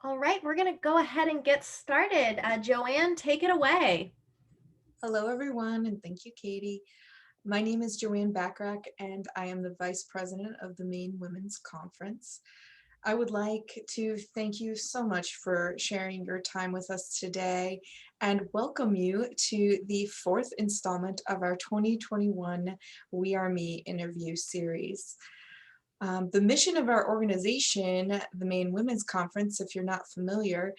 All right, we're going to go ahead and get started. Joanne, take it away. Hello, everyone, and thank you, Katie. My name is Joanne Backrack, and I am the Vice President of the Maine Women's Conference. I would like to thank you so much for sharing your time with us today and welcome you to the fourth installment of our 2021 We Are Me interview series. The mission of our organization, the Maine Women's Conference, if you're not familiar,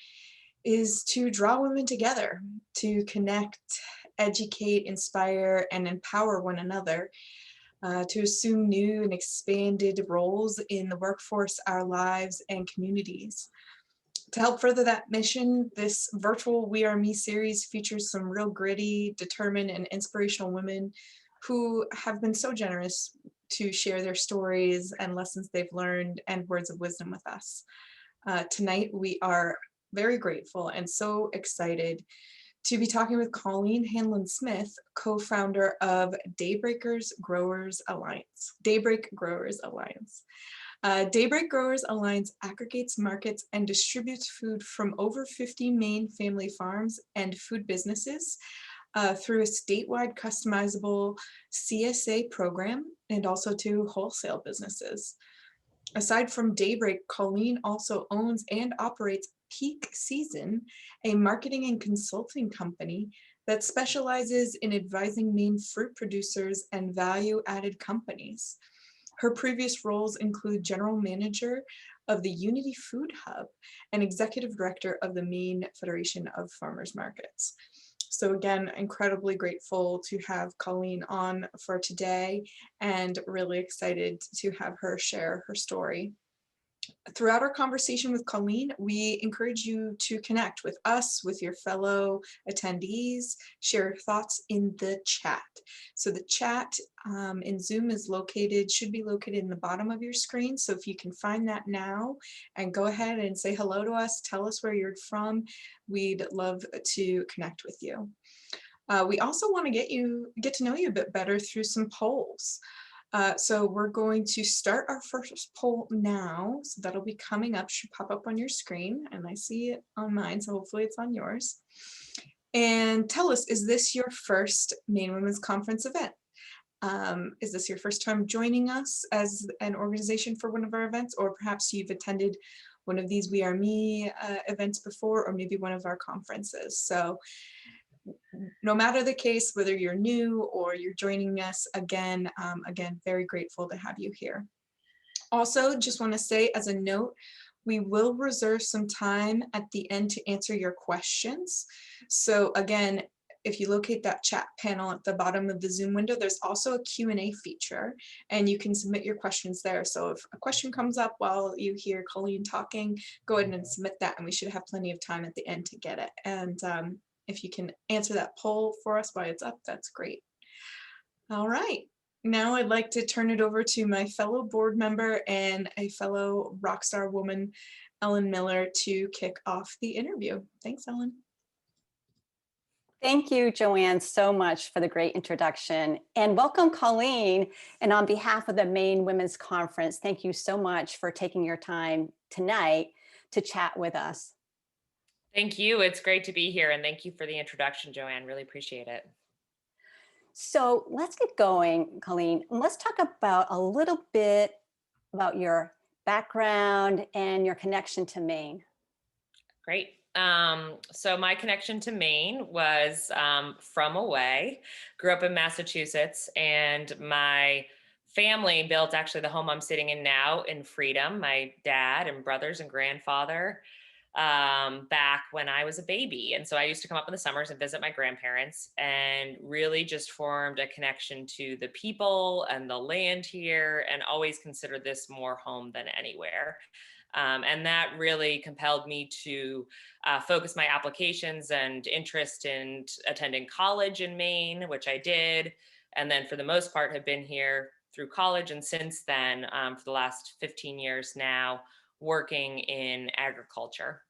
is to draw women together, to connect, educate, inspire, and empower one another, to assume new and expanded roles in the workforce, our lives, and communities. To help further that mission, this virtual We Are Me series features some real gritty, determined, and inspirational women who have been so generous to share their stories and lessons they've learned and words of wisdom with us. Tonight, we are very grateful and so excited to be talking with Colleen Hanlon Smith, co-founder of Daybreak Growers Alliance. Daybreak Growers Alliance aggregates, markets, and distributes food from over 50 Maine family farms and food businesses through a statewide customizable CSA program and also to wholesale businesses. Aside from Daybreak, Colleen also owns and operates Peak Season, a marketing and consulting company that specializes in advising Maine fruit producers and value-added companies. Her previous roles include general manager of the Unity Food Hub and executive director of the Maine Federation of Farmers Markets. So again, incredibly grateful to have Colleen on for today and really excited to have her share her story. Throughout our conversation with Colleen, we encourage you to connect with us, with your fellow attendees, share your thoughts in the chat. So the chat in Zoom should be located in the bottom of your screen. So if you can find that now and go ahead and say hello to us, tell us where you're from, we'd love to connect with you. We also want to get to know you a bit better through some polls. So we're going to start our first poll now. So that'll be coming up, should pop up on your screen, and I see it on mine, so hopefully it's on yours. And tell us, is this your first Maine Women's Conference event? Is this your first time joining us as an organization for one of our events, or perhaps you've attended one of these We Are Me events before, or maybe one of our conferences? So no matter the case, whether you're new or you're joining us again, very grateful to have you here. Also, just want to say as a note, we will reserve some time at the end to answer your questions. So again, if you locate that chat panel at the bottom of the Zoom window, there's also a Q&A feature and you can submit your questions there. So if a question comes up while you hear Colleen talking, go ahead and submit that and we should have plenty of time at the end to get it. And if you can answer that poll for us while it's up, that's great. All right, now I'd like to turn it over to my fellow board member and a fellow rock star woman, Ellen Miller, to kick off the interview. Thanks, Ellen. Thank you, Joanne, so much for the great introduction. And welcome, Colleen. And on behalf of the Maine Women's Conference, thank you so much for taking your time tonight to chat with us. Thank you. It's great to be here. And thank you for the introduction, Joanne. Really appreciate it. So let's get going, Colleen. Let's talk about a little bit about your background and your connection to Maine. Great. So my connection to Maine was from away. Grew up in Massachusetts, and my family built actually the home I'm sitting in now in Freedom. My dad and brothers and grandfather back when I was a baby. And so I used to come up in the summers and visit my grandparents, and really just formed a connection to the people and the land here, and always considered this more home than anywhere. And that really compelled me to focus my applications and interest in attending college in Maine, which I did. And then for the most part have been here through college. And since then, for the last 15 years now, working in agriculture.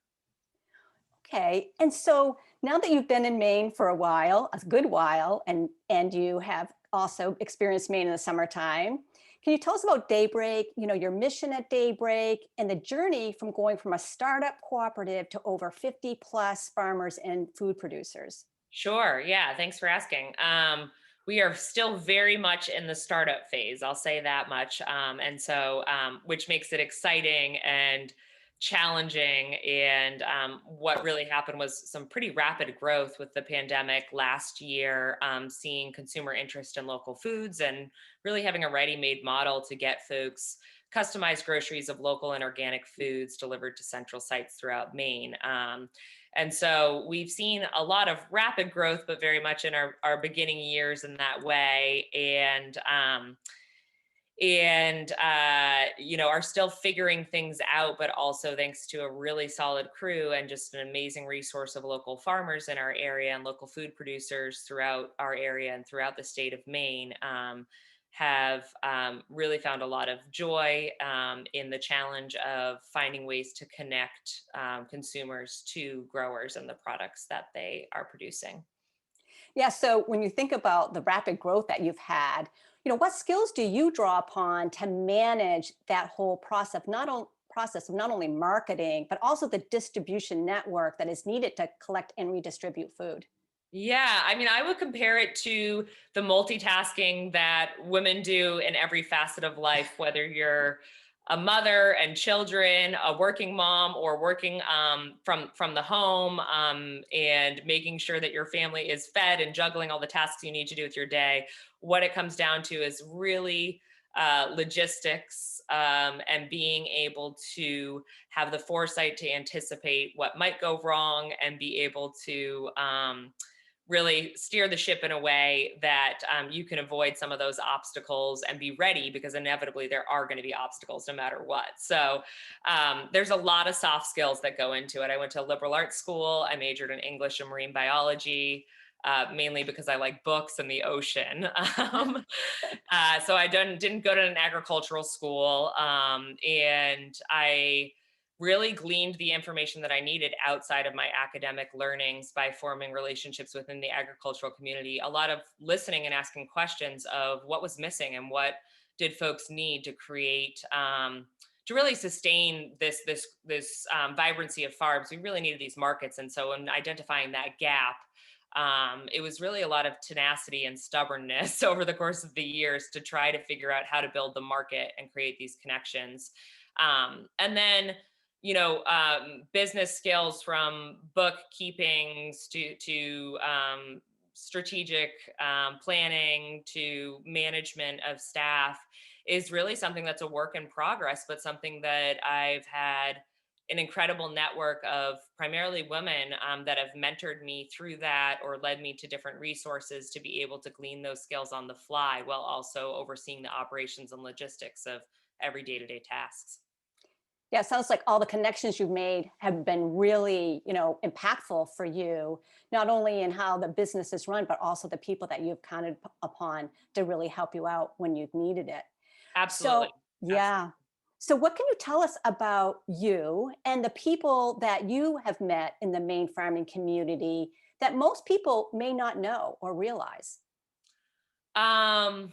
Okay, and so now that you've been in Maine for a while, a good while, and you have also experienced Maine in the summertime, Can you tell us about Daybreak, your mission at Daybreak and the journey from going from a startup cooperative to over 50 plus farmers and food producers? Sure. Yeah. Thanks for asking. We are still very much in the startup phase. I'll say that much. Which makes it exciting and challenging. And what really happened was some pretty rapid growth with the pandemic last year, seeing consumer interest in local foods and really having a ready made model to get folks customized groceries of local and organic foods delivered to central sites throughout Maine. And so we've seen a lot of rapid growth, but very much in our beginning years in that way. Are still figuring things out, but also thanks to a really solid crew and just an amazing resource of local farmers in our area and local food producers throughout our area and throughout the state of Maine, have really found a lot of joy in the challenge of finding ways to connect consumers to growers and the products that they are producing. Yeah, so when you think about the rapid growth that you've had, what skills do you draw upon to manage that whole process of not only marketing, but also the distribution network that is needed to collect and redistribute food? Yeah, I mean, I would compare it to the multitasking that women do in every facet of life, whether you're a mother and children, a working mom, or working from the home, and making sure that your family is fed and juggling all the tasks you need to do with your day. What it comes down to is really logistics, and being able to have the foresight to anticipate what might go wrong and be able to really steer the ship in a way that you can avoid some of those obstacles and be ready, because inevitably there are going to be obstacles no matter what. So there's a lot of soft skills that go into it. I went to a liberal arts school. I majored in English and marine biology, mainly because I like books and the ocean. So I didn't go to an agricultural school, and I really gleaned the information that I needed outside of my academic learnings by forming relationships within the agricultural community. A lot of listening and asking questions of what was missing and what did folks need to create, to really sustain this vibrancy of farms. We really needed these markets, and so in identifying that gap, it was really a lot of tenacity and stubbornness over the course of the years to try to figure out how to build the market and create these connections. And then business skills, from bookkeeping to strategic planning to management of staff, is really something that's a work in progress, but something that I've had an incredible network of primarily women that have mentored me through that or led me to different resources to be able to glean those skills on the fly while also overseeing the operations and logistics of every day-to-day tasks. Yeah, it sounds like all the connections you've made have been really, impactful for you, not only in how the business is run, but also the people that you've counted upon to really help you out when you've needed it. Absolutely. So, yeah. So, what can you tell us about you and the people that you have met in the Maine farming community that most people may not know or realize? Um,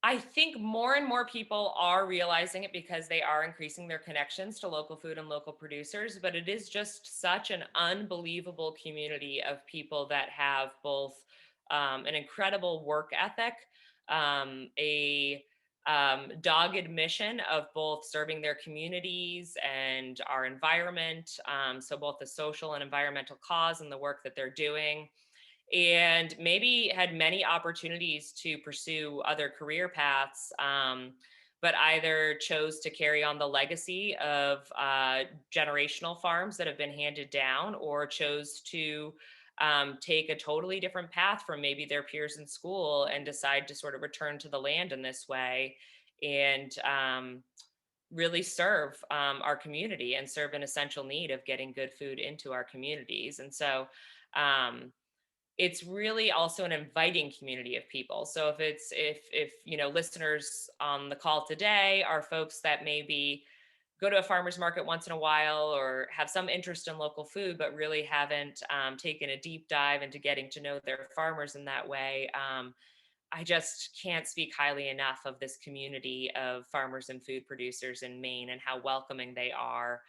I think more and more people are realizing it because they are increasing their connections to local food and local producers. But it is just such an unbelievable community of people that have both an incredible work ethic, a dogged mission of both serving their communities and our environment. So, both the social and environmental cause and the work that they're doing, and maybe had many opportunities to pursue other career paths, but either chose to carry on the legacy of generational farms that have been handed down, or chose to take a totally different path from maybe their peers in school and decide to sort of return to the land in this way and really serve our community and serve an essential need of getting good food into our communities. And so, it's really also an inviting community of people. So if listeners on the call today are folks that maybe go to a farmer's market once in a while or have some interest in local food, but really haven't taken a deep dive into getting to know their farmers in that way, I just can't speak highly enough of this community of farmers and food producers in Maine and how welcoming they are,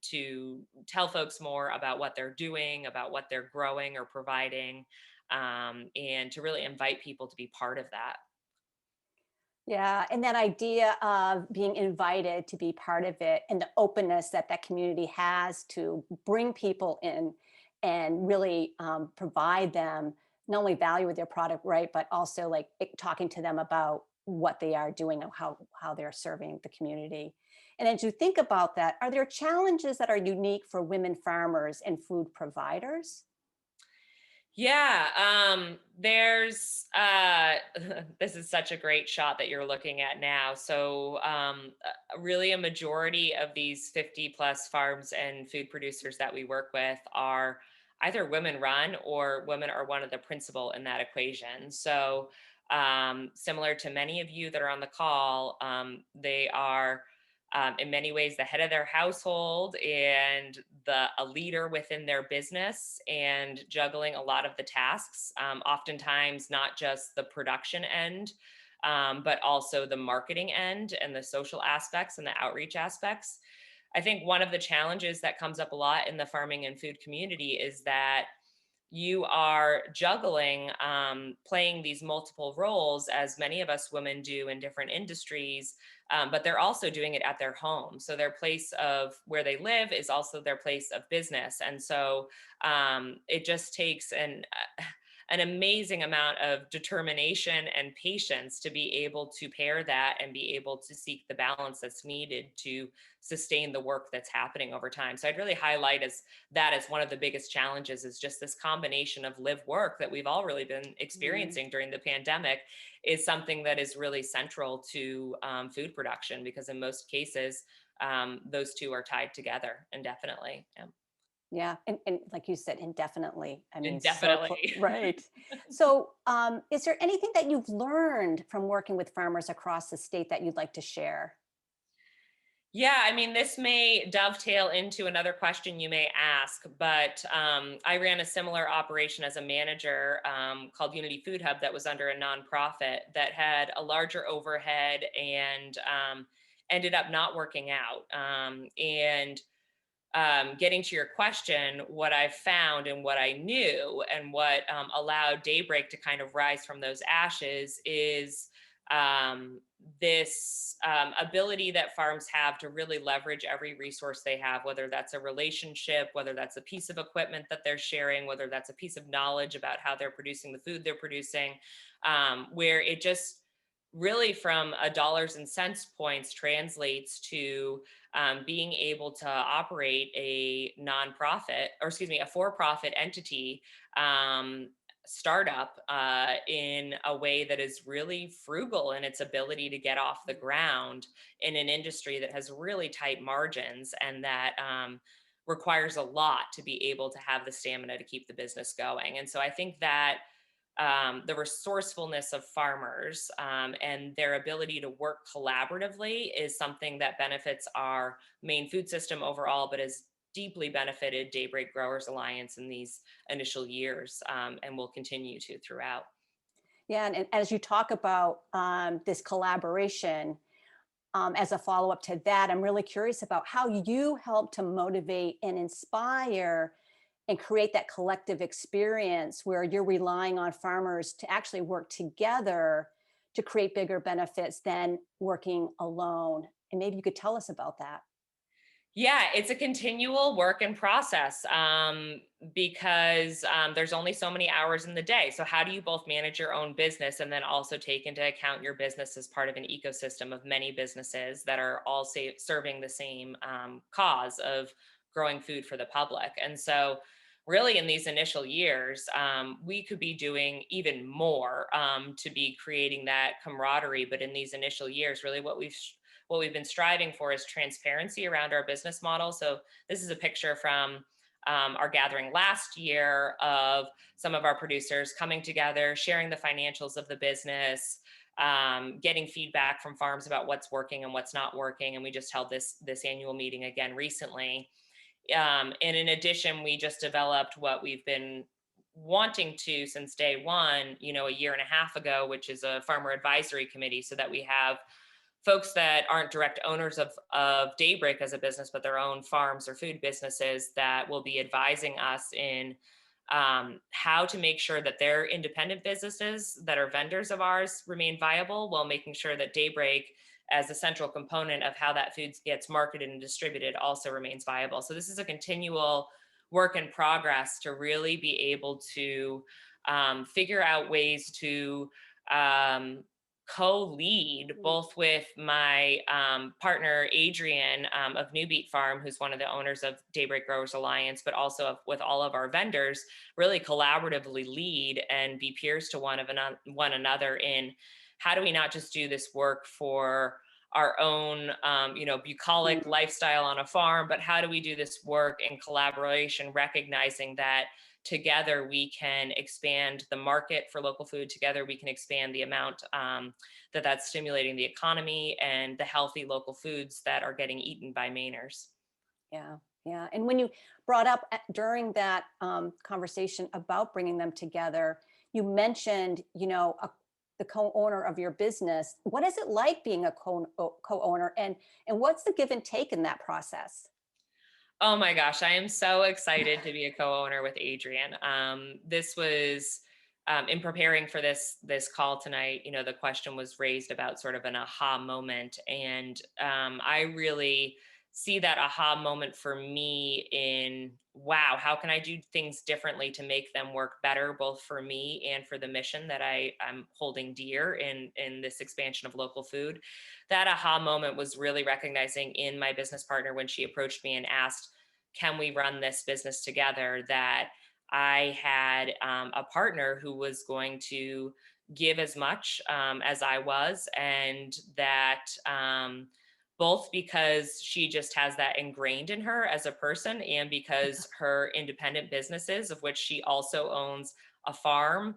to tell folks more about what they're doing, about what they're growing or providing, and to really invite people to be part of that. Yeah, and that idea of being invited to be part of it and the openness that that community has to bring people in and really provide them not only value with their product, right, but also like talking to them about what they are doing and how they're serving the community. And as you think about that, are there challenges that are unique for women farmers and food providers? Yeah, there's this is such a great shot that you're looking at now. So, really a majority of these 50 plus farms and food producers that we work with are either women run or women are one of the principal in that equation. So, similar to many of you that are on the call, they are in many ways the head of their household and a leader within their business and juggling a lot of the tasks, oftentimes not just the production end, but also the marketing end and the social aspects and the outreach aspects. I think one of the challenges that comes up a lot in the farming and food community is that you are juggling, playing these multiple roles, as many of us women do in different industries, but they're also doing it at their home. So their place of where they live is also their place of business. And so it just takes an amazing amount of determination and patience to be able to pair that and be able to seek the balance that's needed to sustain the work that's happening over time. So I'd really highlight as one of the biggest challenges is just this combination of live work that we've all really been Mm. experiencing during the pandemic is something that is really central to food production, because in most cases, those two are tied together indefinitely. Yeah. Yeah, and like you said, indefinitely. I mean, Indefinitely. right. So, is there anything that you've learned from working with farmers across the state that you'd like to share? Yeah, I mean, this may dovetail into another question you may ask, but I ran a similar operation as a manager, called Unity Food Hub, that was under a nonprofit that had a larger overhead and ended up not working out. And getting to your question, what I found and what I knew and what allowed Daybreak to kind of rise from those ashes is um, this ability that farms have to really leverage every resource they have, whether that's a relationship, whether that's a piece of equipment that they're sharing, whether that's a piece of knowledge about how they're producing the food they're producing, where it just really from a dollars and cents points translates to being able to operate a nonprofit, or excuse me, a for-profit entity, um, startup in a way that is really frugal in its ability to get off the ground in an industry that has really tight margins and that requires a lot to be able to have the stamina to keep the business going. And so I think that the resourcefulness of farmers and their ability to work collaboratively is something that benefits our Maine food system overall, but has deeply benefited Daybreak Growers Alliance in these initial years, and will continue to throughout. Yeah, and as you talk about this collaboration, as a follow up to that, I'm really curious about how you help to motivate and inspire and create that collective experience where you're relying on farmers to actually work together to create bigger benefits than working alone. And maybe you could tell us about that. Yeah, it's a continual work in process, because there's only so many hours in the day. So, how do you both manage your own business and then also take into account your business as part of an ecosystem of many businesses that are all serving the same cause of growing food for the public? And so, really, in these initial years, we could be doing even more to be creating that camaraderie. But in these initial years, really, what we've been striving for is transparency around our business model. So this is a picture from our gathering last year of some of our producers coming together, sharing the financials of the business, getting feedback from farms about what's working and what's not working. And we just held this annual meeting again recently. And in addition, we just developed what we've been wanting to since day one, a year and a half ago, which is a farmer advisory committee, so that we have folks that aren't direct owners of Daybreak as a business, but their own farms or food businesses that will be advising us in how to make sure that their independent businesses that are vendors of ours remain viable, while making sure that Daybreak, as a central component of how that food gets marketed and distributed, also remains viable. So this is a continual work in progress to really be able to figure out ways to co-lead both with my partner Adrian of New Beet Farm, who's one of the owners of Daybreak Growers Alliance, but also with all of our vendors, really collaboratively lead and be peers to one another in how do we not just do this work for our own bucolic lifestyle on a farm, but how do we do this work in collaboration, recognizing that together we can expand the market for local food. Together we can expand the amount that's stimulating the economy and the healthy local foods that are getting eaten by Mainers. Yeah, yeah. And when you brought up during that conversation about bringing them together, you mentioned, the co-owner of your business. What is it like being a co-owner, and what's the give and take in that process? Oh my gosh, I am so excited to be a co-owner with Adrian. This was in preparing for this call tonight. The question was raised about sort of an aha moment, and I really see that aha moment for me in, wow, how can I do things differently to make them work better, both for me and for the mission that I'm holding dear in this expansion of local food. That aha moment was really recognizing in my business partner when she approached me and asked, can we run this business together, that I had a partner who was going to give as much as I was, and that both because she just has that ingrained in her as a person, and because her independent businesses, of which she also owns a farm,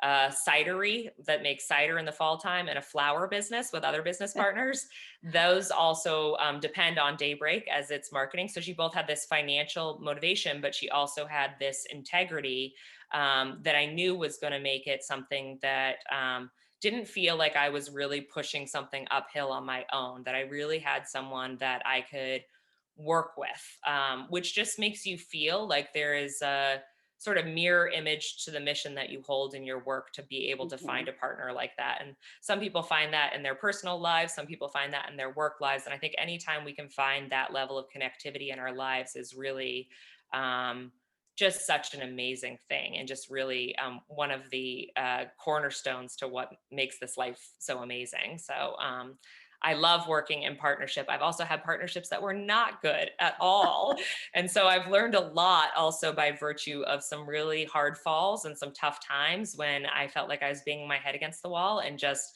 a cidery that makes cider in the fall time, and a flower business with other business partners. Those also depend on Daybreak as its marketing. So she both had this financial motivation, but she also had this integrity that I knew was going to make it something that didn't feel like I was really pushing something uphill on my own, that I really had someone that I could work with, which just makes you feel like there is a sort of mirror image to the mission that you hold in your work, to be able to find a partner like that. And some people find that in their personal lives, some people find that in their work lives. And I think anytime we can find that level of connectivity in our lives is really just such an amazing thing, and just really one of the cornerstones to what makes this life so amazing. So I love working in partnership. I've also had partnerships that were not good at all. And so I've learned a lot also by virtue of some really hard falls and some tough times when I felt like I was banging my head against the wall and just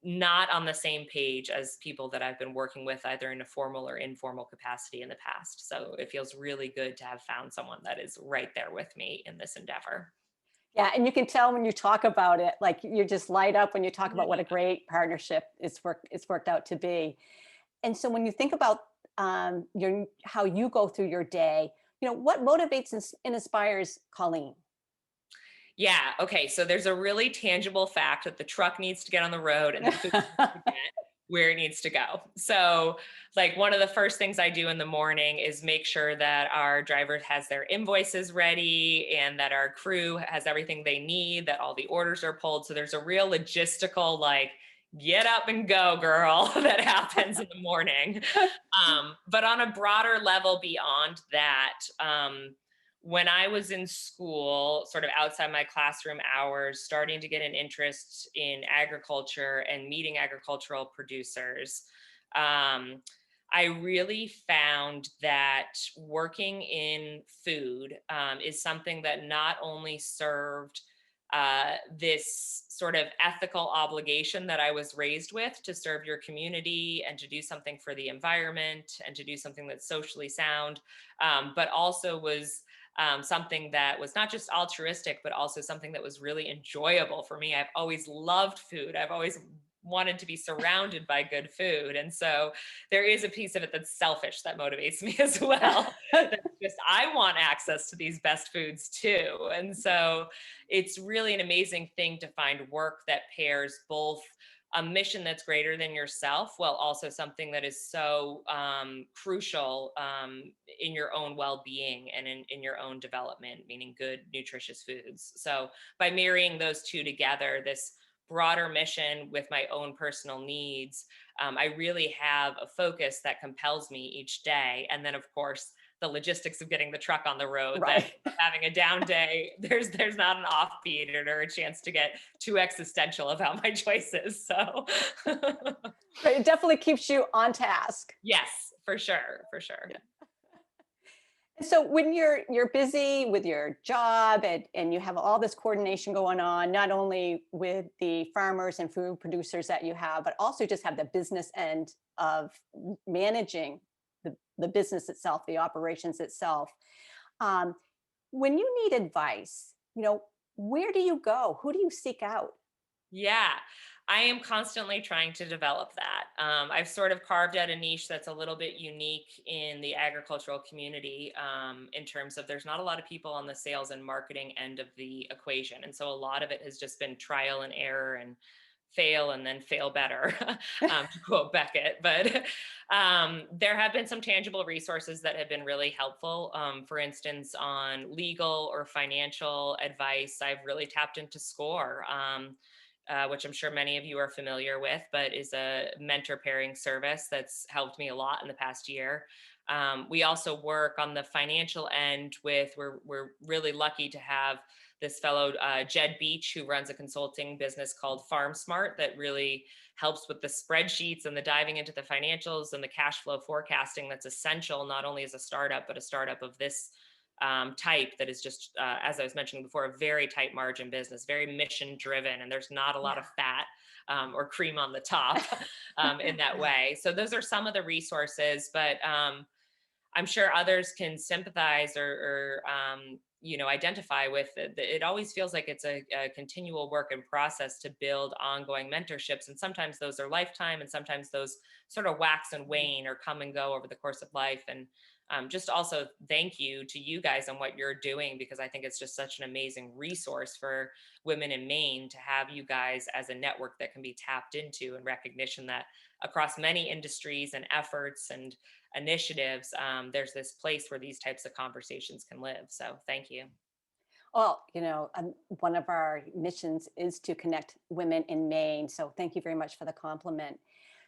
not on the same page as people that I've been working with, either in a formal or informal capacity in the past. So it feels really good to have found someone that is right there with me in this endeavor. Yeah, and you can tell when you talk about it, like you just light up when you talk about what a great partnership it's worked out to be. And so when you think about how you go through your day, what motivates and inspires Colleen? Yeah. Okay. So there's a really tangible fact that the truck needs to get on the road and the food needs to get where it needs to go. So, like, one of the first things I do in the morning is make sure that our driver has their invoices ready and that our crew has everything they need, that all the orders are pulled. So there's a real logistical, like, get up and go, girl, that happens in the morning. But on a broader level beyond that, when I was in school, sort of outside my classroom hours, starting to get an interest in agriculture and meeting agricultural producers, I really found that working in food is something that not only served this sort of ethical obligation that I was raised with, to serve your community and to do something for the environment and to do something that's socially sound, but also was something that was not just altruistic, but also something that was really enjoyable for me. I've always loved food. I've always wanted to be surrounded by good food. And so there is a piece of it that's selfish that motivates me as well. That's just, I want access to these best foods too. And so it's really an amazing thing to find work that pairs both a mission that's greater than yourself, while also something that is so crucial in your own well-being and in your own development, meaning good, nutritious foods. So by marrying those two together, this broader mission with my own personal needs, I really have a focus that compels me each day. And then, of course, the logistics of getting the truck on the road, Right. that having a down day, there's not an offbeat or a chance to get too existential about my choices. So Right, it definitely keeps you on task. yes, for sure, for sure. Yeah. So when you're busy with your job and you have all this coordination going on, not only with the farmers and food producers that you have, but also just have the business end of managing the business itself, the operations itself. Um, when you need advice, where do you go? Who do you seek out? Yeah, I am constantly trying to develop that. I've sort of carved out a niche that's a little bit unique in the agricultural community, in terms of there's not a lot of people on the sales and marketing end of the equation. And so a lot of it has just been trial and error and fail and then fail better, to quote Beckett. But there have been some tangible resources that have been really helpful. For instance, on legal or financial advice, I've really tapped into SCORE. Which I'm sure many of you are familiar with, but is a mentor pairing service that's helped me a lot in the past year. We also work on the financial end with, we're really lucky to have this fellow, Jed Beach, who runs a consulting business called Farm Smart that really helps with the spreadsheets and the diving into the financials and the cash flow forecasting that's essential, not only as a startup, but a startup of this type that is just, as I was mentioning before, a very tight margin business, very mission driven, and there's not a lot of fat or cream on the top in that way. So those are some of the resources, but I'm sure others can sympathize or identify with it. It always feels like it's a continual work in process to build ongoing mentorships. And sometimes those are lifetime, and sometimes those sort of wax and wane or come and go over the course of life. And just also thank you to you guys on what you're doing, because I think it's just such an amazing resource for women in Maine to have you guys as a network that can be tapped into, and recognition that across many industries and efforts and initiatives, there's this place where these types of conversations can live. So thank you. Well, one of our missions is to connect women in Maine. So thank you very much for the compliment.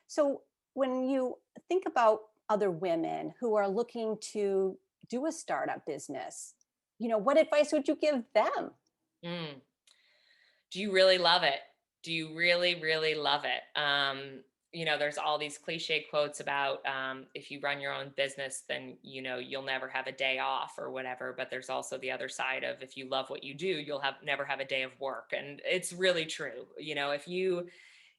So when you think about other women who are looking to do a startup business, what advice would you give them? Mm. Do you really love it? Do you really, really love it? There's all these cliche quotes about if you run your own business, then, you'll never have a day off or whatever. But there's also the other side of, if you love what you do, you'll never have a day of work. And it's really true.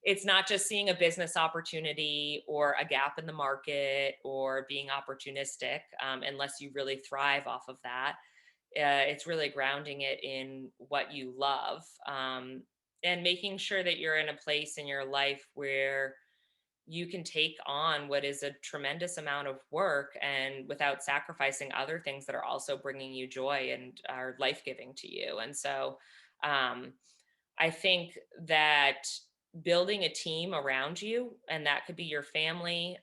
It's not just seeing a business opportunity or a gap in the market or being opportunistic, unless you really thrive off of that. It's really grounding it in what you love, and making sure that you're in a place in your life where you can take on what is a tremendous amount of work, and without sacrificing other things that are also bringing you joy and are life-giving to you. And so I think that building a team around you, and that could be your family,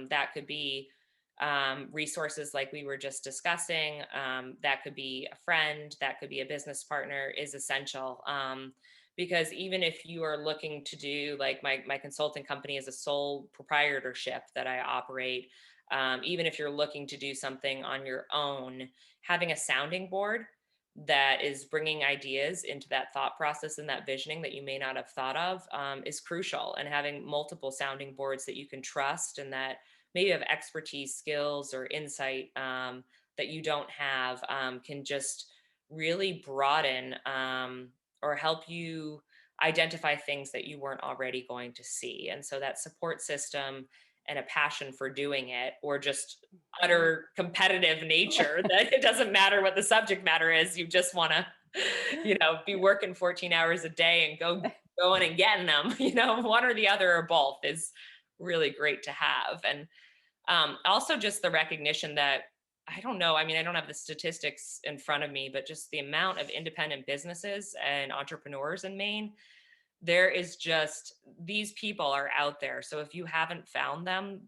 that could be resources like we were just discussing, that could be a friend, that could be a business partner, is essential. Because even if you are looking to do, like my consulting company is a sole proprietorship that I operate, even if you're looking to do something on your own, having a sounding board that is bringing ideas into that thought process and that visioning that you may not have thought of, is crucial. And having multiple sounding boards that you can trust, and that maybe have expertise, skills, or insight that you don't have, can just really broaden or help you identify things that you weren't already going to see. And so that support system and a passion for doing it, or just utter competitive nature that it doesn't matter what the subject matter is, you just want to be working 14 hours a day and go going and getting them, one or the other or both is really great to have. And also just the recognition that, I don't know, I mean, I don't have the statistics in front of me, but just the amount of independent businesses and entrepreneurs in Maine, there is just, these people are out there. So if you haven't found them,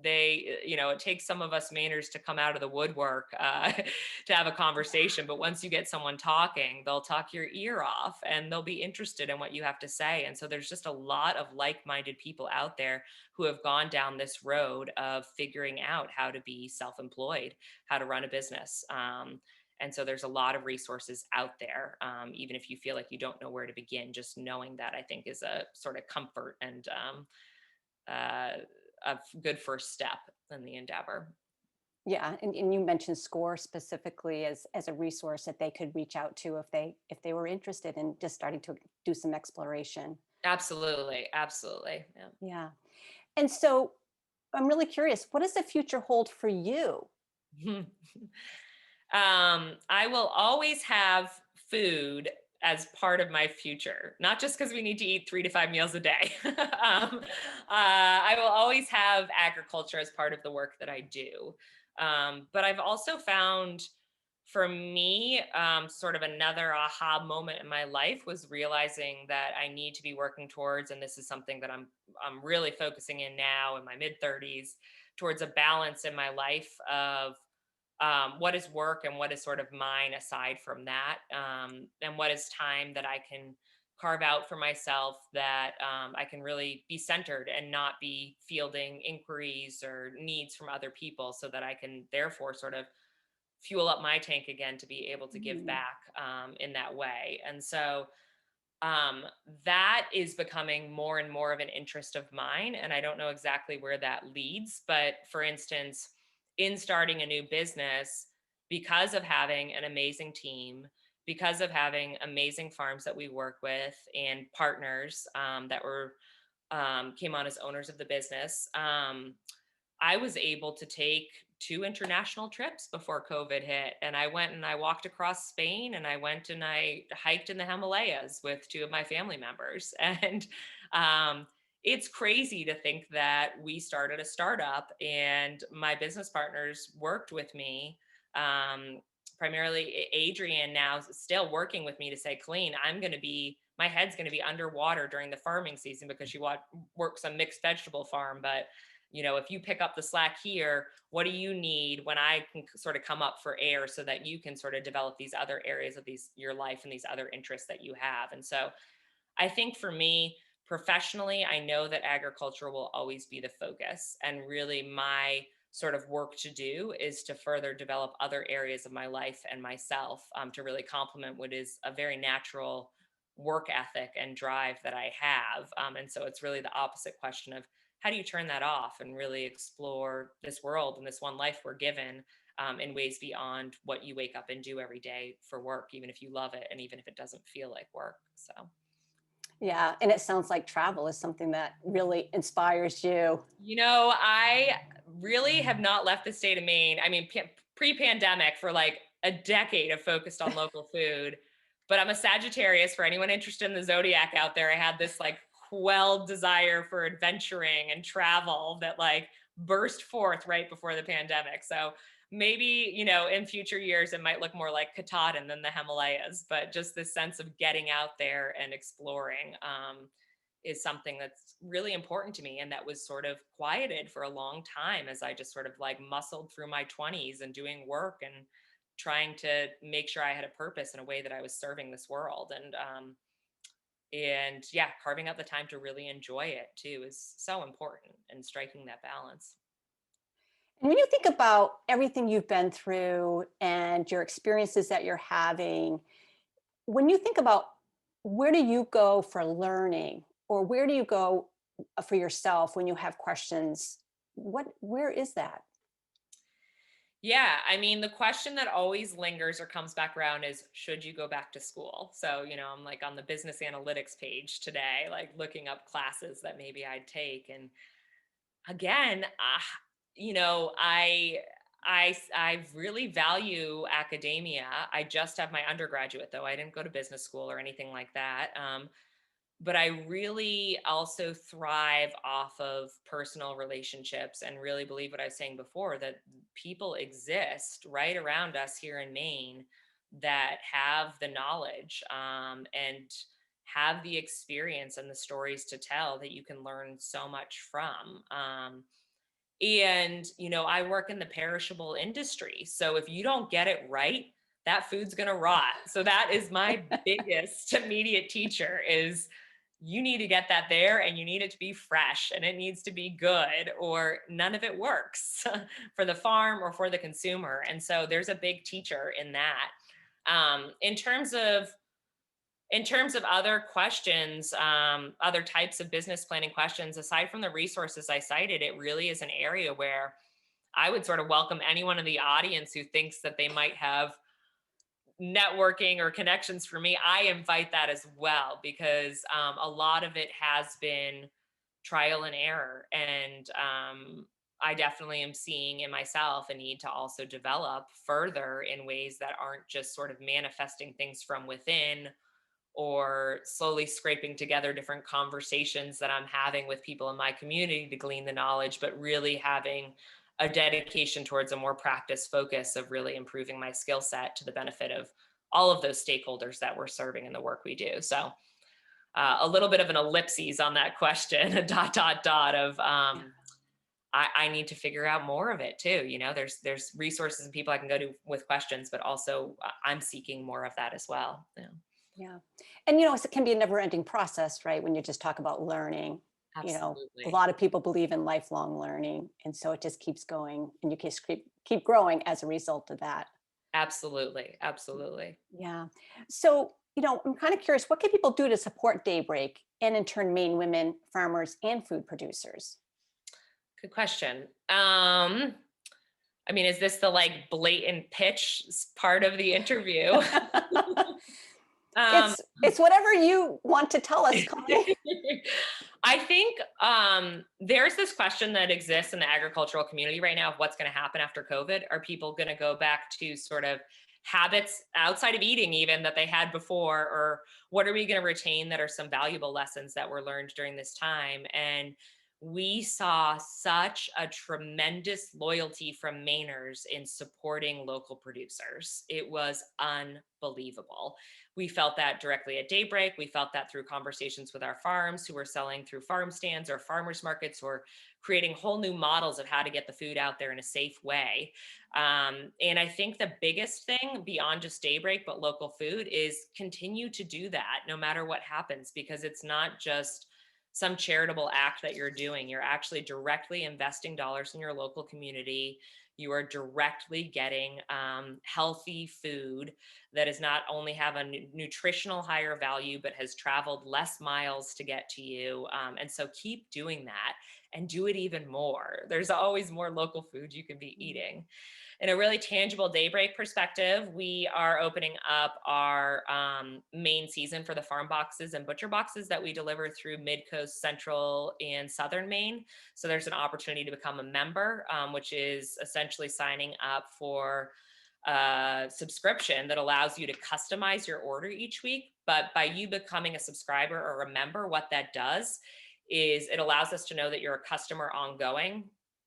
it takes some of us Mainers to come out of the woodwork to have a conversation. But once you get someone talking, they'll talk your ear off and they'll be interested in what you have to say. And so there's just a lot of like-minded people out there who have gone down this road of figuring out how to be self-employed, how to run a business. And so there's a lot of resources out there, even if you feel like you don't know where to begin. Just knowing that, I think, is a sort of comfort and a good first step in the endeavor. Yeah, and you mentioned SCORE specifically as a resource that they could reach out to if they were interested in just starting to do some exploration. Absolutely, absolutely. Yeah. And so I'm really curious, what does the future hold for you? Yeah. I will always have food as part of my future, not just because we need to eat 3 to 5 meals a day. I will always have agriculture as part of the work that I do. But I've also found, for me, sort of another aha moment in my life was realizing that I need to be working towards, and this is something that I'm really focusing in now in my mid 30s, towards a balance in my life of what is work and what is sort of mine aside from that, and what is time that I can carve out for myself, that I can really be centered and not be fielding inquiries or needs from other people, so that I can therefore sort of fuel up my tank again to be able to give Mm. back in that way. And so that is becoming more and more of an interest of mine. And I don't know exactly where that leads. But for instance, in starting a new business, because of having an amazing team, because of having amazing farms that we work with and partners that were came on as owners of the business, I was able to take 2 international trips before COVID hit. And I went and I walked across Spain, and I went and I hiked in the Himalayas with 2 of my family members. And it's crazy to think that we started a startup and my business partners worked with me. Primarily Adrian now is still working with me to say, Colleen, my head's going to be underwater during the farming season because she works a mixed vegetable farm. But if you pick up the slack here, what do you need when I can sort of come up for air, so that you can sort of develop these other areas of your life and these other interests that you have? And so I think for me professionally, I know that agriculture will always be the focus, and really my sort of work to do is to further develop other areas of my life and myself, to really complement what is a very natural work ethic and drive that I have. And so it's really the opposite question of, how do you turn that off and really explore this world and this one life we're given, in ways beyond what you wake up and do every day for work, even if you love it and even if it doesn't feel like work. So, Yeah, and it sounds like travel is something that really inspires you. I really have not left the state of Maine. I mean, pre-pandemic, for like a decade, have focused on local food. But I'm a Sagittarius. For anyone interested in the zodiac out there, I had this like quelled desire for adventuring and travel that like burst forth right before the pandemic. So maybe, in future years, it might look more like Katahdin than the Himalayas, but just this sense of getting out there and exploring is something that's really important to me. And that was sort of quieted for a long time as I just sort of like muscled through my 20s and doing work and trying to make sure I had a purpose in a way that I was serving this world. And yeah, carving out the time to really enjoy it too is so important, and striking that balance. And when you think about everything you've been through and your experiences that you're having, when you think about where do you go for learning, or where do you go for yourself when you have questions, where is that? Yeah, I mean, the question that always lingers or comes back around is, should you go back to school? So, I'm like on the business analytics page today, like looking up classes that maybe I'd take. And again, I really value academia. I just have my undergraduate, though. I didn't go to business school or anything like that. but I really also thrive off of personal relationships and really believe what I was saying before, that people exist right around us here in Maine that have the knowledge and have the experience and the stories to tell that you can learn so much from. And, I work in the perishable industry. So if you don't get it right, that food's going to rot. So that is my biggest immediate teacher is you need to get that there and you need it to be fresh and it needs to be good or none of it works for the farm or for the consumer. And so there's a big teacher in that. In terms of other questions, other types of business planning questions, aside from the resources I cited, it really is an area where I would sort of welcome anyone in the audience who thinks that they might have networking or connections for me. I invite that as well, because a lot of it has been trial and error. And I definitely am seeing in myself a need to also develop further in ways that aren't just sort of manifesting things from within or slowly scraping together different conversations that I'm having with people in my community to glean the knowledge, but really having a dedication towards a more practice focus of really improving my skill set to the benefit of all of those stakeholders that we're serving in the work we do. So a little bit of an ellipses on that question, a dot of I need to figure out more of it too. There's resources and people I can go to with questions, but also I'm seeking more of that as well. Yeah. Yeah. And, it can be a never ending process, right? When you just talk about learning, Absolutely. a lot of people believe in lifelong learning. And so it just keeps going and you just keep growing as a result of that. Absolutely. Absolutely. Yeah. So, I'm kind of curious, what can people do to support Daybreak and in turn Maine women, farmers and food producers? Good question. Is this the blatant pitch part of the interview? It's whatever you want to tell us, Connie. I think there's this question that exists in the agricultural community right now of what's going to happen after COVID. Are people going to go back to sort of habits outside of eating even that they had before? Or what are we going to retain that are some valuable lessons that were learned during this time? And we saw such a tremendous loyalty from Mainers in supporting local producers. It was unbelievable. We felt that directly at Daybreak. We felt that through conversations with our farms who were selling through farm stands or farmers markets or creating whole new models of how to get the food out there in a safe way. And I think the biggest thing beyond just Daybreak, but local food is continue to do that no matter what happens, because it's not just some charitable act that you're doing. You're actually directly investing dollars in your local community. You are directly getting healthy food that is not only have a nutritional higher value, but has traveled less miles to get to you. And so keep doing that and do it even more. There's always more local food you can be eating. In a really tangible Daybreak perspective, we are opening up our main season for the farm boxes and butcher boxes that we deliver through Mid-Coast, Central, and Southern Maine. So there's an opportunity to become a member, which is essentially signing up for a subscription that allows you to customize your order each week. But by you becoming a subscriber or a member, what that does is it allows us to know that you're a customer ongoing.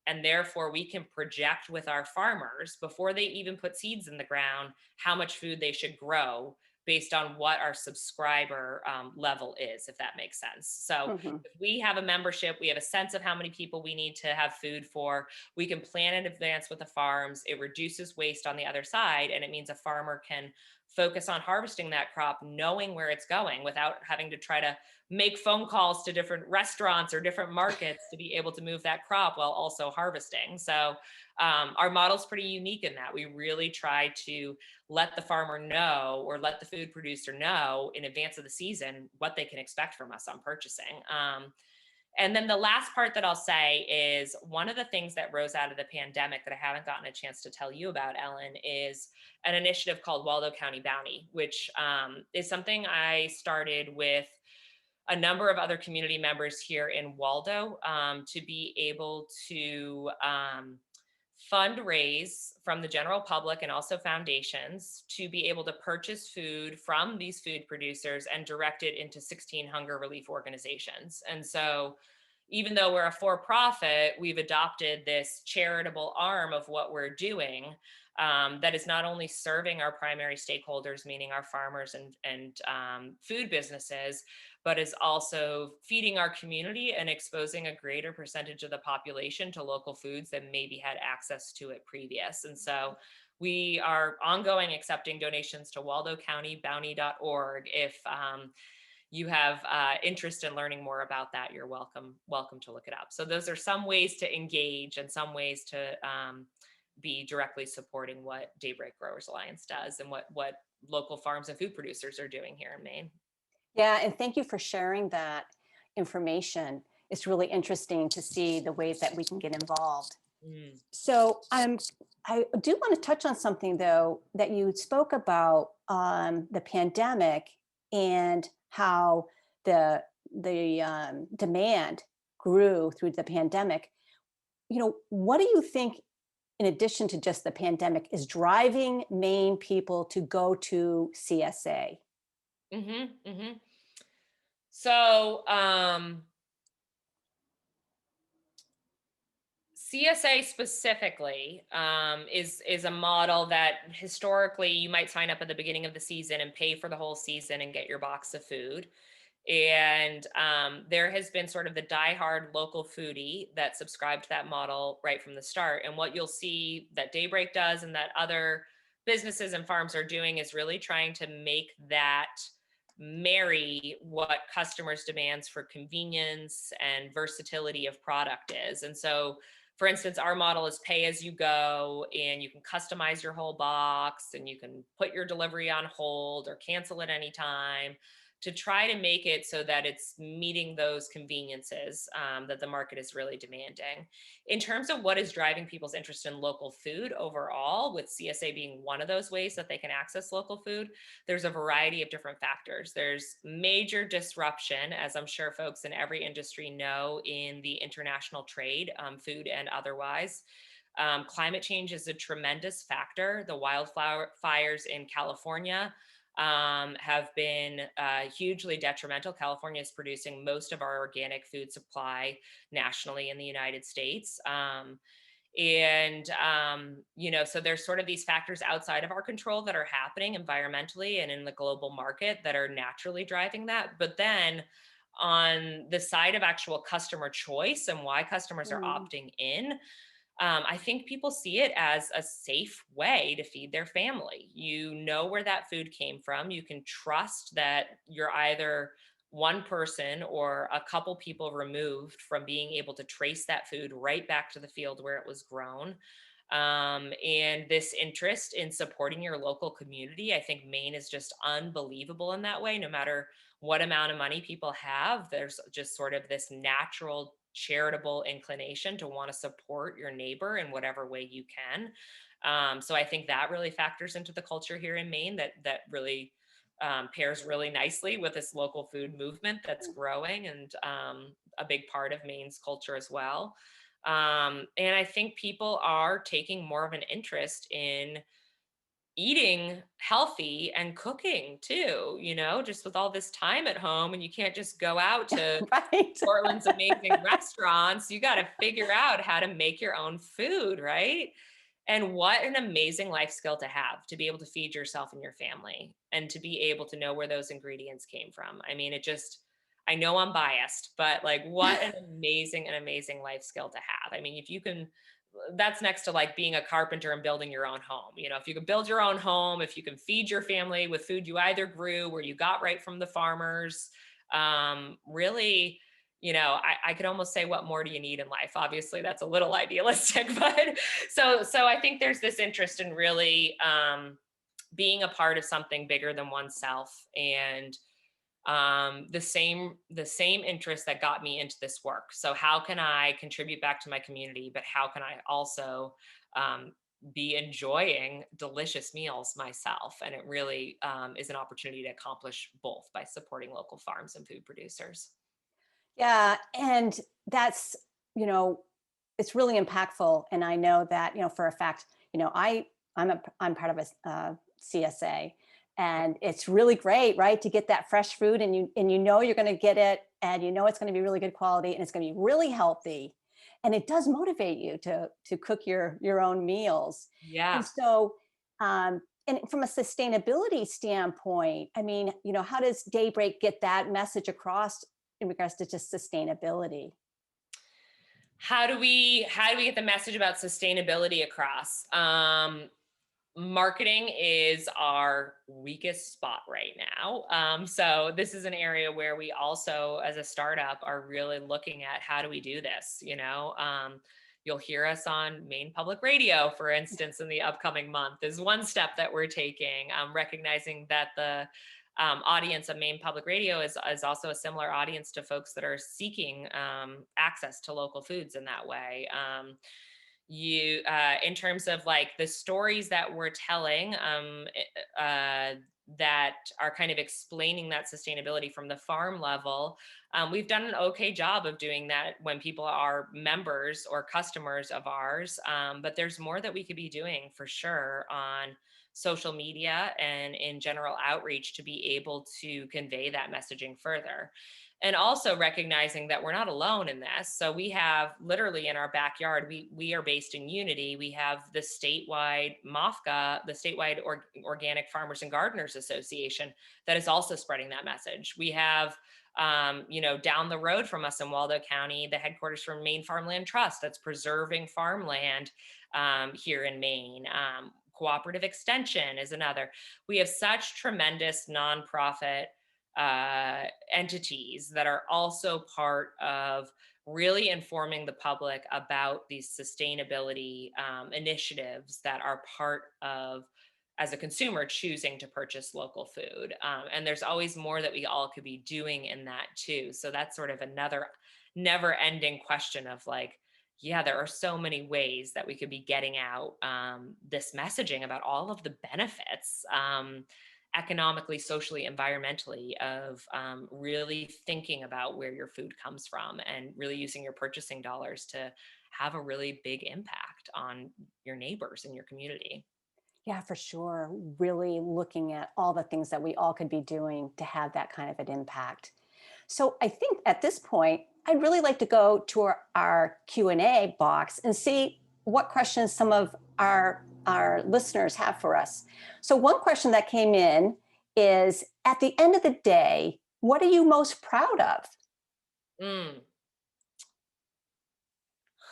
And therefore, we can project with our farmers before they even put seeds in the ground how much food they should grow based on what our subscriber level is, if that makes sense. So if we have a membership, we have a sense of how many people we need to have food for. We can plan in advance with the farms. It reduces waste on the other side. And it means a farmer can focus on harvesting that crop, knowing where it's going without having to try to make phone calls to different restaurants or different markets to be able to move that crop while also harvesting. So our model's pretty unique in that we really try to let the farmer know or let the food producer know in advance of the season what they can expect from us on purchasing. And then the last part that I'll say is one of the things that rose out of the pandemic that I haven't gotten a chance to tell you about, Ellen, is an initiative called Waldo County Bounty, which is something I started with a number of other community members here in Waldo to be able to fundraise from the general public and also foundations to be able to purchase food from these food producers and direct it into 16 hunger relief organizations. And so even though we're a for-profit, we've adopted this charitable arm of what we're doing, that is not only serving our primary stakeholders, meaning our farmers and food businesses, but is also feeding our community and exposing a greater percentage of the population to local foods that maybe had access to it previous. And so we are ongoing accepting donations to waldocountybounty.org. If you have interest in learning more about that, you're welcome to look it up. So those are some ways to engage and some ways to be directly supporting what Daybreak Growers Alliance does and what local farms and food producers are doing here in Maine. Yeah, and thank you for sharing that information. It's really interesting to see the ways that we can get involved. So I do want to touch on something though that you spoke about, the pandemic and how the demand grew through the pandemic. What do you think, in addition to just the pandemic, is driving Maine people to go to CSA? So CSA specifically is a model that historically you might sign up at the beginning of the season and pay for the whole season and get your box of food. And there has been sort of the diehard local foodie that subscribed to that model right from the start. And what you'll see that Daybreak does and that other businesses and farms are doing is really trying to make that marry what customers' demands for convenience and versatility of product is. And so, for instance, our model is pay as you go, and you can customize your whole box and you can put your delivery on hold or cancel at any time, to try to make it so that it's meeting those conveniences that the market is really demanding. In terms of what is driving people's interest in local food overall, with CSA being one of those ways that they can access local food, there's a variety of different factors. There's major disruption, as I'm sure folks in every industry know, in the international trade, food and otherwise. Climate change is a tremendous factor. The wildfires in California have been hugely detrimental. California is producing most of our organic food supply nationally in the United States. So there's sort of these factors outside of our control that are happening environmentally and in the global market that are naturally driving that. But then on the side of actual customer choice and why customers are opting in, I think people see it as a safe way to feed their family. You know where that food came from. You can trust that you're either one person or a couple people removed from being able to trace that food right back to the field where it was grown. And this interest in supporting your local community, I think Maine is just unbelievable in that way. No matter what amount of money people have, there's just sort of this natural charitable inclination to want to support your neighbor in whatever way you can. So I think that really factors into the culture here in Maine that really pairs really nicely with this local food movement that's growing and a big part of Maine's culture as well. And I think people are taking more of an interest in eating healthy and cooking too, just with all this time at home, and you can't just go out to Right. Portland's amazing restaurants. You got to figure out how to make your own food, right? And what an amazing life skill to have, to be able to feed yourself and your family and to be able to know where those ingredients came from. I mean, I know I'm biased, but like what an amazing life skill to have. I mean, if you can, that's next to like being a carpenter and building your own home. If you can build your own home, if you can feed your family with food you either grew or you got right from the farmers, really, I could almost say, what more do you need in life? Obviously, that's a little idealistic, but so I think there's this interest in really being a part of something bigger than oneself, and the same interest that got me into this work. So how can I contribute back to my community, but how can I also be enjoying delicious meals myself? And it really is an opportunity to accomplish both by supporting local farms and food producers. Yeah, and that's, it's really impactful. And I know that, for a fact, I'm part of a CSA, and it's really great, right? To get that fresh food, and you're going to get it, and it's going to be really good quality, and it's going to be really healthy. And it does motivate you to cook your own meals. Yeah. And so, and from a sustainability standpoint, I mean, how does Daybreak get that message across in regards to just sustainability? How do we get the message about sustainability across? Marketing is our weakest spot right now. So this is an area where we also, as a startup, are really looking at how do we do this. You'll hear us on Maine Public Radio, for instance, in the upcoming month is one step that we're taking, recognizing that the audience of Maine Public Radio is also a similar audience to folks that are seeking access to local foods in that way. In terms of like the stories that we're telling, that are kind of explaining that sustainability from the farm level, we've done an okay job of doing that when people are members or customers of ours, but there's more that we could be doing for sure on social media and in general outreach to be able to convey that messaging further. And also recognizing that we're not alone in this. So we have literally in our backyard, we are based in Unity. We have the statewide MOFGA, the statewide Organic Farmers and Gardeners Association, that is also spreading that message. We have, down the road from us in Waldo County, the headquarters from Maine Farmland Trust that's preserving farmland here in Maine. Cooperative Extension is another. We have such tremendous nonprofit entities that are also part of really informing the public about these sustainability initiatives that are part of, as a consumer, choosing to purchase local food. And there's always more that we all could be doing in that too. So that's sort of another never ending question of like, yeah, there are so many ways that we could be getting out this messaging about all of the benefits, economically, socially, environmentally, of really thinking about where your food comes from and really using your purchasing dollars to have a really big impact on your neighbors and your community. Yeah, for sure. Really looking at all the things that we all could be doing to have that kind of an impact. So I think at this point, I'd really like to go to our Q&A box and see what questions some of our listeners have for us. So one question that came in is, at the end of the day, what are you most proud of?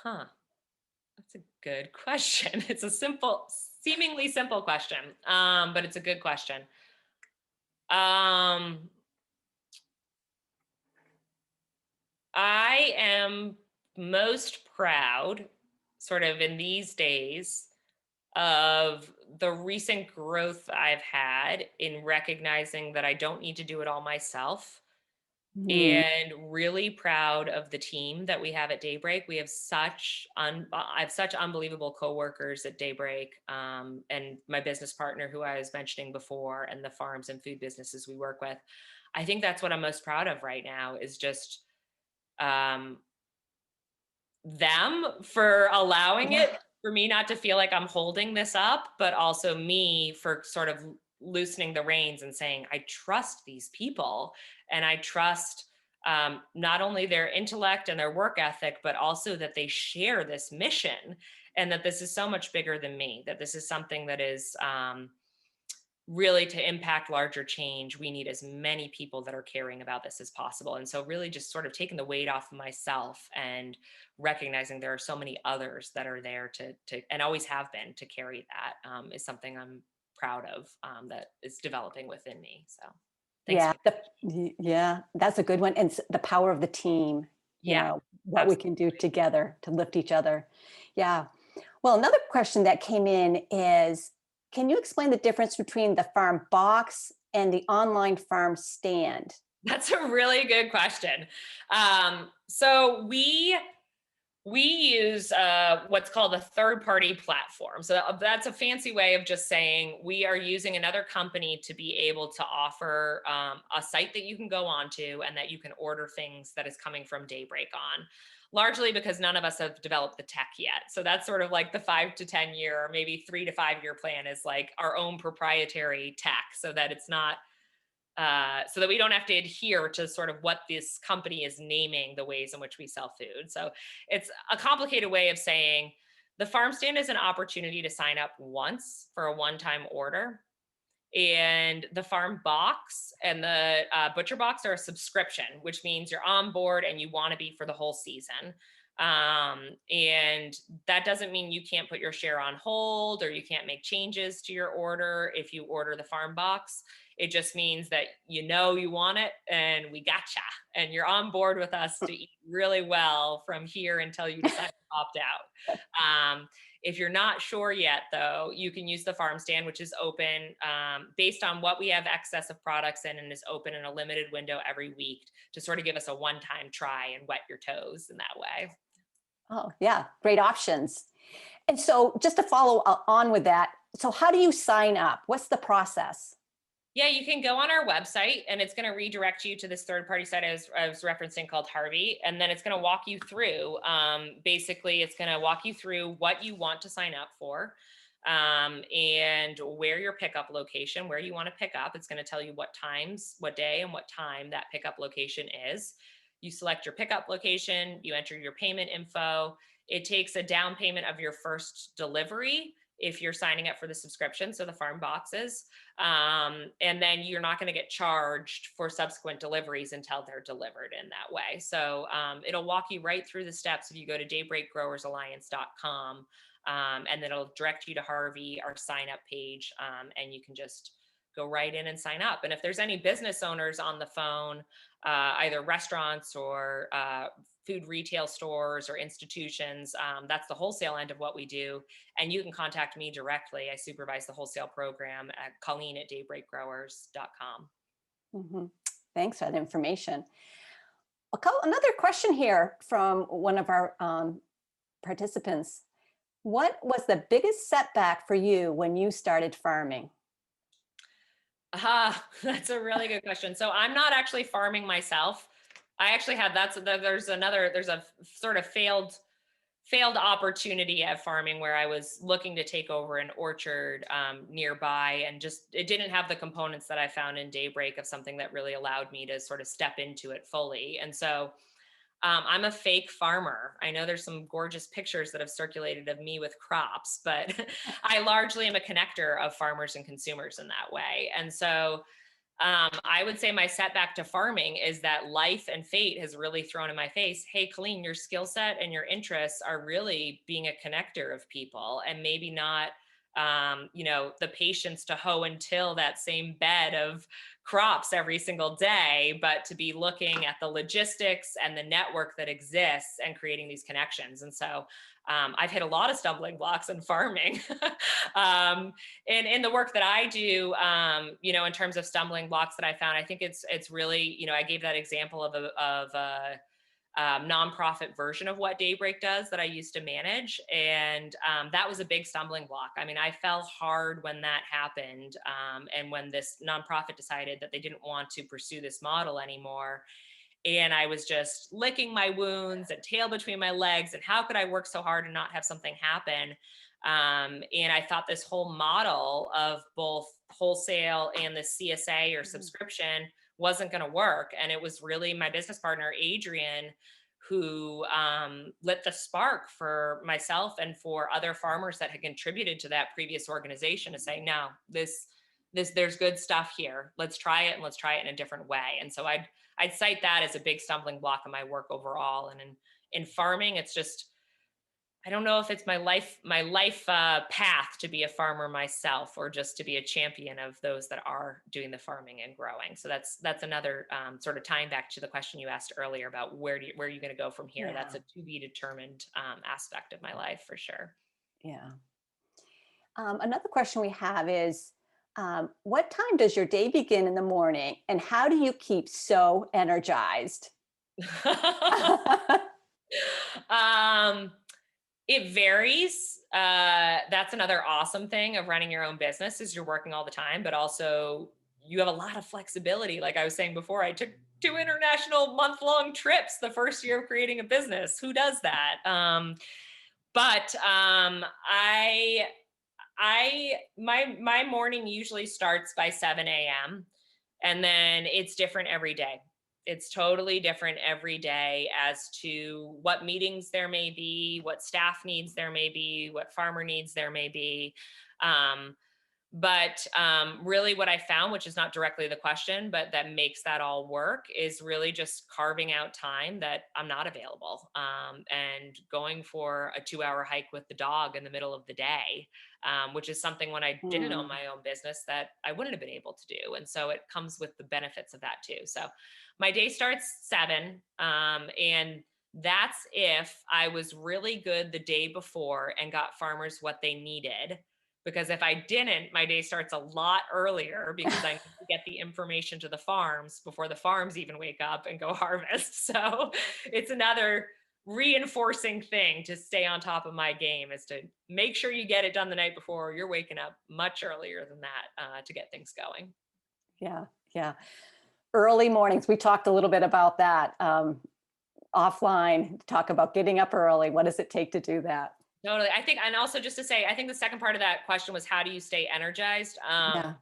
That's a good question. It's a seemingly simple question, but it's a good question. I am most proud, sort of in these days, of the recent growth I've had in recognizing that I don't need to do it all myself, and really proud of the team that we have at Daybreak. We have I have such unbelievable coworkers at Daybreak, and my business partner who I was mentioning before, and the farms and food businesses we work with. I think that's what I'm most proud of right now, is just them for allowing it for me not to feel like I'm holding this up, but also me for sort of loosening the reins and saying, I trust these people, and I trust not only their intellect and their work ethic, but also that they share this mission, and that this is so much bigger than me, that this is something that is really, to impact larger change, we need as many people that are caring about this as possible. And so really just sort of taking the weight off of myself and recognizing there are so many others that are there to and always have been, to carry that, is something I'm proud of, that is developing within me. So thanks. Yeah, that's a good one. And the power of the team, what absolutely. we can do together to lift each other. Yeah. Well, another question that came in is, can you explain the difference between the farm box and the online farm stand? That's a really good question. So we use what's called a third-party platform. So that's a fancy way of just saying we are using another company to be able to offer a site that you can go onto and that you can order things that is coming from Daybreak on. largely because none of us have developed the tech yet. So that's sort of like the 5 to 10 year, or maybe 3 to 5 year plan is like our own proprietary tech, so that it's not, so that we don't have to adhere to sort of what this company is naming the ways in which we sell food. So it's a complicated way of saying the farm stand is an opportunity to sign up once for a one-time order. And the farm box and the butcher box are a subscription, which means you're on board and you want to be for the whole season. And that doesn't mean you can't put your share on hold or you can't make changes to your order if you order the farm box. It just means that you know you want it and we gotcha. And you're on board with us to eat really well from here until you decide to opt out. If you're not sure yet, though, you can use the farm stand, which is open based on what we have excess of products in, and is open in a limited window every week to sort of give us a one-time try and wet your toes in that way. Oh, yeah, great options. And so just to follow on with that, so how do you sign up? What's the process? Yeah, you can go on our website and it's going to redirect you to this third-party site I was referencing called Harvey. And then it's going to walk you through, basically it's going to walk you through what you want to sign up for, and where your pickup location, where you want to pick up. It's going to tell you what times, what day and what time that pickup location is. You select your pickup location, you enter your payment info. It takes a down payment of your first delivery if you're signing up for the subscription, so the farm boxes. And then you're not going to get charged for subsequent deliveries until they're delivered in that way. So it'll walk you right through the steps if you go to daybreakgrowersalliance.com, and then it'll direct you to Harvey, our sign up page, and you can just go right in and sign up. And if there's any business owners on the phone, either restaurants or food retail stores or institutions, that's the wholesale end of what we do. And you can contact me directly. I supervise the wholesale program at Colleen@daybreakgrowers.com. Mm-hmm. Thanks for that information. Another question here from one of our participants. What was the biggest setback for you when you started farming? That's a really good question. So I'm not actually farming myself. I actually had there's a sort of failed opportunity at farming where I was looking to take over an orchard nearby, and just it didn't have the components that I found in Daybreak of something that really allowed me to sort of step into it fully. And so I'm a fake farmer. I know there's some gorgeous pictures that have circulated of me with crops, but I largely am a connector of farmers and consumers in that way. And so I would say my setback to farming is that life and fate has really thrown in my face, hey, Colleen, your skill set and your interests are really being a connector of people, and maybe not the patience to hoe and till that same bed of crops every single day, but to be looking at the logistics and the network that exists and creating these connections. And so I've hit a lot of stumbling blocks in farming. And in the work that I do, in terms of stumbling blocks that I found, I think it's really, I gave that example of a nonprofit version of what Daybreak does that I used to manage. And that was a big stumbling block. I mean, I fell hard when that happened. And when this nonprofit decided that they didn't want to pursue this model anymore. And I was just licking my wounds and tail between my legs. And how could I work so hard and not have something happen? And I thought this whole model of both wholesale and the CSA or subscription wasn't going to work. And it was really my business partner, Adrian, who lit the spark for myself and for other farmers that had contributed to that previous organization to say, no, there's good stuff here. Let's try it, and let's try it in a different way. And so I'd cite that as a big stumbling block in my work overall. And in farming, it's just, I don't know if it's my life path to be a farmer myself, or just to be a champion of those that are doing the farming and growing. So that's another sort of tying back to the question you asked earlier about where are you going to go from here? Yeah. That's a to be determined aspect of my life for sure. Yeah. Another question we have is, what time does your day begin in the morning, and how do you keep so energized? It varies. That's another awesome thing of running your own business, is you're working all the time, but also you have a lot of flexibility. Like I was saying before, I took 2 international month-long trips the first year of creating a business. Who does that? But my morning usually starts by 7 a.m. and then it's different every day. It's totally different every day as to what meetings there may be, what staff needs there may be, what farmer needs there may be. Um, but really what I found, which is not directly the question, but that makes that all work, is really just carving out time that I'm not available, and going for a 2-hour hike with the dog in the middle of the day, which is something when I didn't own Mm. my own business that I wouldn't have been able to do. And so it comes with the benefits of that too. So my day starts 7, and that's if I was really good the day before and got farmers what they needed, because if I didn't, my day starts a lot earlier because I need to get the information to the farms before the farms even wake up and go harvest. So it's another reinforcing thing to stay on top of my game, is to make sure you get it done the night before. You're waking up much earlier than that to get things going. Yeah, yeah. Early mornings. We talked a little bit about that offline. Talk about getting up early. What does it take to do that? Totally. I think, and also just to say, I think the second part of that question was, how do you stay energized? Yeah.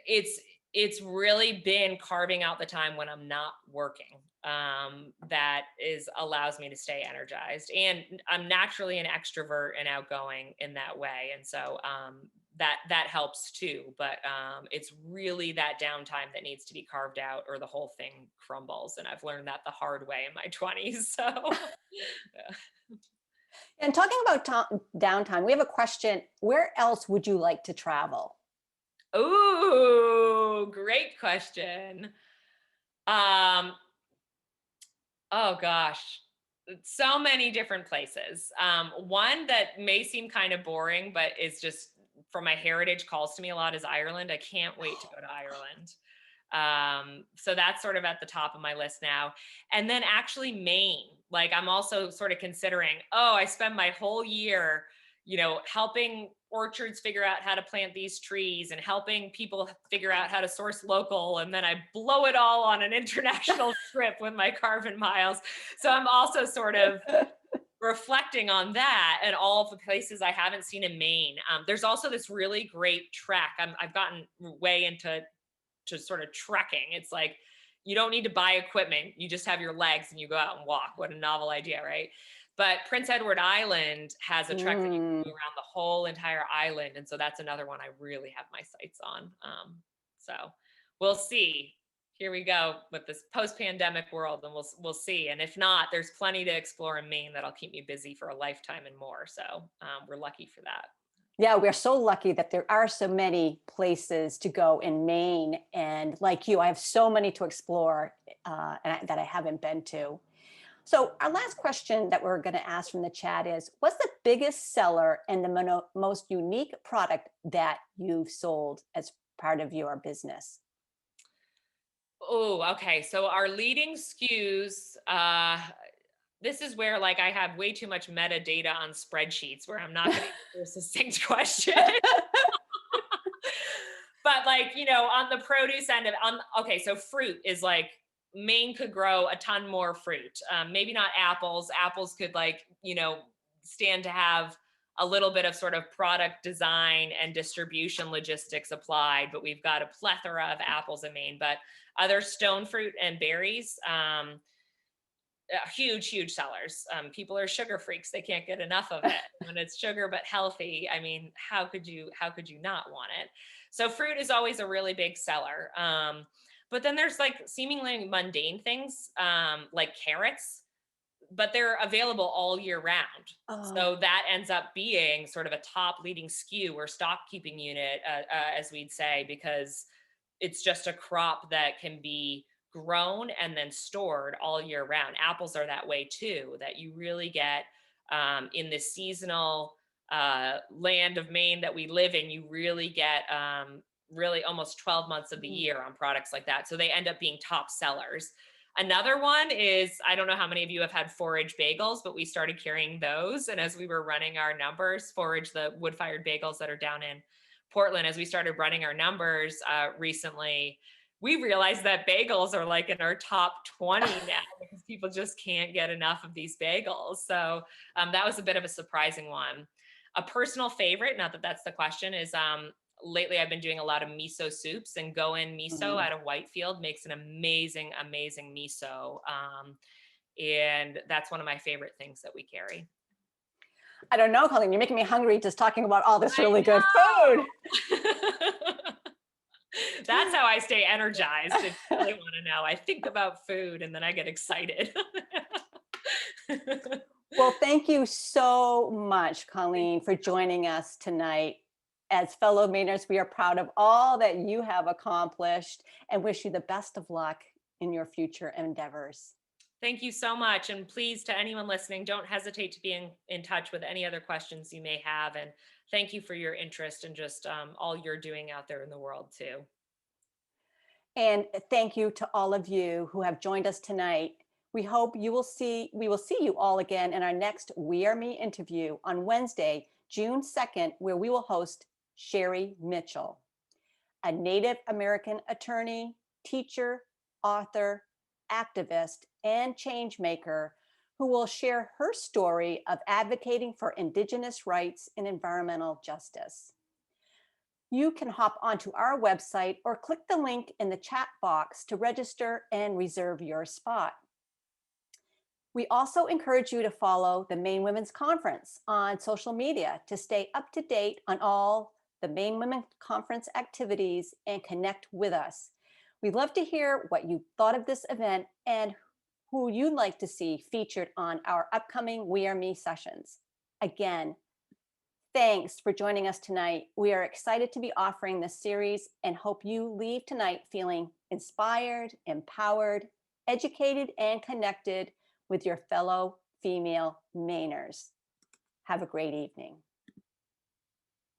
It's it's really been carving out the time when I'm not working, that is allows me to stay energized, and I'm naturally an extrovert and outgoing in that way, and so that helps too. But it's really that downtime that needs to be carved out, or the whole thing crumbles, and I've learned that the hard way in my 20s. So yeah. And talking about downtime, we have a question. Where else would you like to travel? Ooh, great question. Um, oh gosh, so many different places. One that may seem kind of boring, but is just from my heritage, calls to me a lot, is Ireland. I can't wait to go to Ireland. So that's sort of at the top of my list now. And then actually Maine. Like, I'm also sort of considering, oh, I spend my whole year, helping orchards figure out how to plant these trees and helping people figure out how to source local. And then I blow it all on an international trip with my carbon miles. So I'm also sort of reflecting on that and all of the places I haven't seen in Maine. There's also this really great trek. I've gotten way into sort of trekking. It's like, you don't need to buy equipment. You just have your legs and you go out and walk. What a novel idea, right? But Prince Edward Island has a trek that you can Mm. do around the whole entire island. And so that's another one I really have my sights on. So we'll see. Here we go with this post-pandemic world, and we'll see. And if not, there's plenty to explore in Maine that'll keep me busy for a lifetime and more. So we're lucky for that. Yeah, we're so lucky that there are so many places to go in Maine. And like you, I have so many to explore that I haven't been to. So our last question that we're going to ask from the chat is, what's the biggest seller and the most unique product that you've sold as part of your business? Oh, okay. So our leading SKUs, this is where, like, I have way too much metadata on spreadsheets where I'm not going to answer a succinct question. But like, on the produce end of, okay, so fruit is like, Maine could grow a ton more fruit. Maybe not apples. Apples could, like, stand to have a little bit of sort of product design and distribution logistics applied, but we've got a plethora of apples in Maine. But other stone fruit and berries, huge sellers. People are sugar freaks. They can't get enough of it. When it's sugar but healthy, I mean, how could you not want it? So fruit is always a really big seller. But then there's like seemingly mundane things, like carrots, but they're available all year round. Oh. So that ends up being sort of a top leading SKU or stock keeping unit, as we'd say, because it's just a crop that can be grown and then stored all year round. Apples are that way too, that you really get in this seasonal land of Maine that we live in. You really get really almost 12 months of the year on products like that. So they end up being top sellers. Another one is, I don't know how many of you have had Forage bagels, but we started carrying those. And as we were running our numbers, Forage, the wood-fired bagels that are down in Portland, as we started running our numbers recently, we realized that bagels are like in our top 20 now because people just can't get enough of these bagels. So that was a bit of a surprising one. A personal favorite, not that that's the question, is lately I've been doing a lot of miso soups, and Go In Miso out of Whitefield makes an amazing, amazing miso. And that's one of my favorite things that we carry. I don't know, Colleen, you're making me hungry just talking about all this I really good food. That's how I stay energized. If you really want to know, I think about food and then I get excited. Well, thank you so much, Colleen, for joining us tonight. As fellow Mainers, we are proud of all that you have accomplished and wish you the best of luck in your future endeavors. Thank you so much. And please, to anyone listening, don't hesitate to be in touch with any other questions you may have. And thank you for your interest and just all you're doing out there in the world too. And thank you to all of you who have joined us tonight. We hope we will see you all again in our next We Are Me interview on Wednesday, June 2nd, where we will host Sherry Mitchell, a Native American attorney, teacher, author, activist, and change maker who will share her story of advocating for Indigenous rights and environmental justice. You can hop onto our website or click the link in the chat box to register and reserve your spot. We also encourage you to follow the Maine Women's Conference on social media to stay up to date on all the Maine Women's Conference activities and connect with us. We'd love to hear what you thought of this event and who you'd like to see featured on our upcoming We Are Me sessions. Again, thanks for joining us tonight. We are excited to be offering this series and hope you leave tonight feeling inspired, empowered, educated, and connected with your fellow female Mainers. Have a great evening.